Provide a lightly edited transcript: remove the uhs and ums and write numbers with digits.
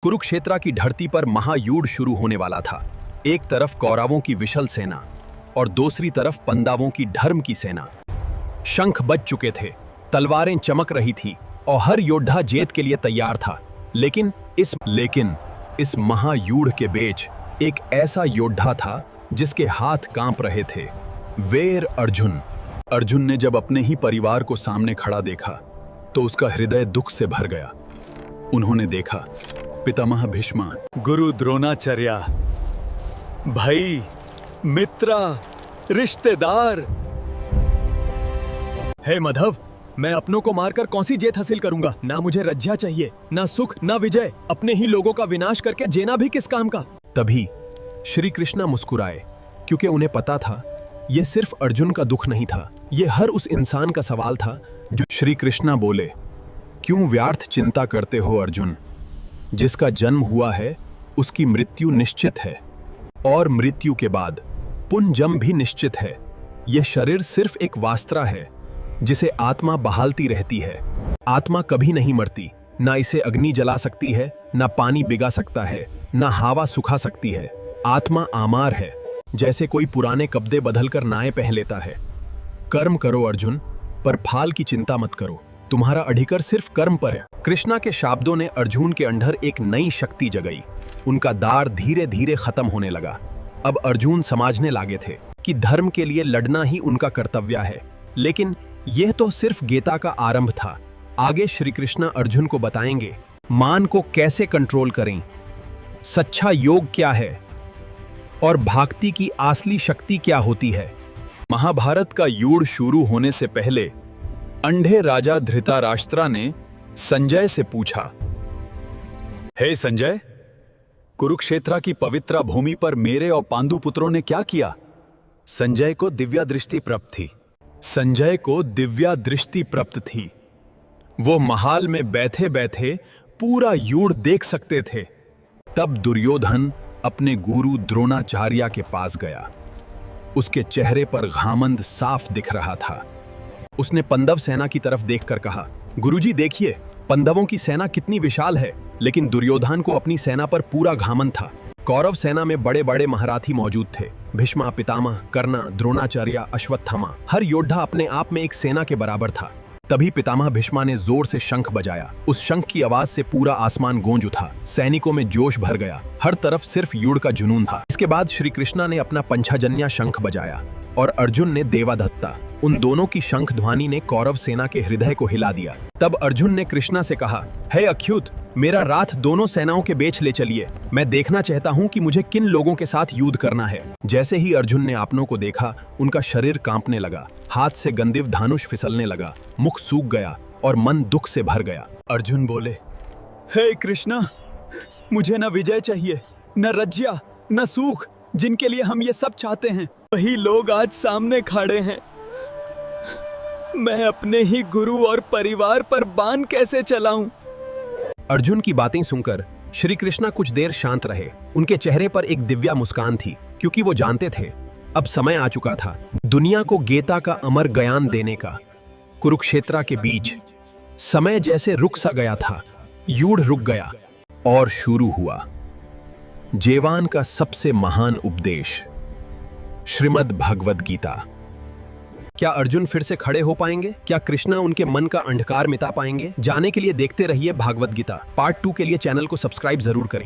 कुरुक्षेत्र की धरती पर महायुद्ध शुरू होने वाला था। एक तरफ कौरवों की विशाल सेना और दूसरी तरफ पांडवों की धर्म की सेना। शंख बज चुके थे, तलवारें चमक रही थी और हर योद्धा जीत के लिए तैयार था। लेकिन इस महायुद्ध के बीच एक ऐसा योद्धा था जिसके हाथ कांप रहे थे। वीर अर्जुन। अर्जुन ने जब अपने ही परिवार को सामने खड़ा देखा तो उसका हृदय दुख से भर गया। उन्होंने देखा पितामह भीष्म, गुरु द्रोणाचार्य, भाई, मित्र, रिश्तेदार। हे माधव, मैं अपनों को मारकर कौन सी जीत हासिल करूंगा? ना मुझे रज्जा चाहिए, ना सुख, ना विजय। अपने ही लोगों का विनाश करके जेना भी किस काम का? तभी श्री कृष्णा मुस्कुराए, क्योंकि उन्हें पता था यह सिर्फ अर्जुन का दुख नहीं था, यह हर उस इंसान का सवाल था जो। श्री कृष्णा बोले, क्यों व्यर्थ चिंता करते हो अर्जुन? जिसका जन्म हुआ है उसकी मृत्यु निश्चित है, और मृत्यु के बाद पुनर्जन्म भी निश्चित है। यह शरीर सिर्फ एक वास्त्र है जिसे आत्मा बहालती रहती है। आत्मा कभी नहीं मरती, ना इसे अग्नि जला सकती है, ना पानी भिगा सकता है, ना हवा सुखा सकती है। आत्मा आमार है, जैसे कोई पुराने कपड़े बदलकर नए पहन लेता है। कर्म करो अर्जुन, पर फल की चिंता मत करो। तुम्हारा अधिकार सिर्फ कर्म पर है। कृष्णा के शब्दों ने अर्जुन के अंदर एक नई शक्ति जगाई। उनका दार धीरे धीरे खत्म होने लगा। अब अर्जुन समझने लगे थे कि धर्म के लिए लड़ना ही उनका कर्तव्य है। लेकिन यह तो सिर्फ गीता का आरंभ था। आगे श्री कृष्णा अर्जुन को बताएंगे मान को कैसे कंट्रोल करें, सच्चा योग क्या है और भक्ति की असली शक्ति क्या होती है। महाभारत का युद्ध शुरू होने से पहले अंधे राजा धृतराष्ट्र ने संजय से पूछा, हे संजय, कुरुक्षेत्र की पवित्र भूमि पर मेरे और पांडु पुत्रों ने क्या किया? संजय को दिव्य दृष्टि प्राप्त थी। वो महल में बैठे बैठे पूरा युद्ध देख सकते थे। तब दुर्योधन अपने गुरु द्रोणाचार्य के पास गया। उसके चेहरे पर घमंड साफ दिख रहा था। उसने पांडव सेना की तरफ देखकर कहा, गुरुजी देखिए, पांडवों की सेना कितनी विशाल है। लेकिन दुर्योधन को अपनी सेना पर पूरा घमंड था। कौरव सेना में बड़े बड़े महारथी मौजूद थे, भीष्म, पितामह, कर्ण, द्रोणाचार्य, अश्वत्थामा। हर योद्धा अपने आप में एक सेना के बराबर था। तभी पितामह भीष्म ने जोर से शंख बजाया। उस शंख की आवाज से पूरा आसमान गूंज उठा। सैनिकों में जोश भर गया। हर तरफ सिर्फ युद्ध का जुनून था। इसके बाद श्री कृष्णा ने अपना पंचजन्य शंख बजाया और अर्जुन ने देवदत्ता। उन दोनों की शंख ध्वनि ने कौरव सेना के हृदय को हिला दिया। तब अर्जुन ने कृष्णा से कहा, हे अच्युत, मेरा रथ दोनों सेनाओं के बीच ले चलिए। मैं देखना चाहता हूं कि मुझे किन लोगों के साथ युद्ध करना है। जैसे ही अर्जुन ने अपनों को देखा, उनका शरीर कांपने लगा, हाथ से गंदीव धनुष फिसलने लगा, मुख सूख गया और मन दुख से भर गया। अर्जुन बोले, हे कृष्णा, मुझे न विजय चाहिए, न रज्या, न सुख। जिनके लिए हम ये सब चाहते हैं, वही लोग आज सामने खड़े हैं। मैं अपने ही गुरु और परिवार पर बाण कैसे चलाऊं? अर्जुन की बातें सुनकर श्री कृष्णा कुछ देर शांत रहे। उनके चेहरे पर एक दिव्य मुस्कान थी, क्योंकि वो जानते थे अब समय आ चुका था दुनिया को गीता का अमर ज्ञान देने का। कुरुक्षेत्र के बीच समय जैसे रुक सा गया था। युद्ध रुक गया और शुरू हुआ जीवन का सबसे महान उपदेश, श्रीमद् भगवद गीता। क्या अर्जुन फिर से खड़े हो पाएंगे? क्या कृष्णा उनके मन का अंधकार मिटा पाएंगे? जाने के लिए देखते रहिए भागवत गीता। पार्ट 2 के लिए चैनल को सब्सक्राइब जरूर करें।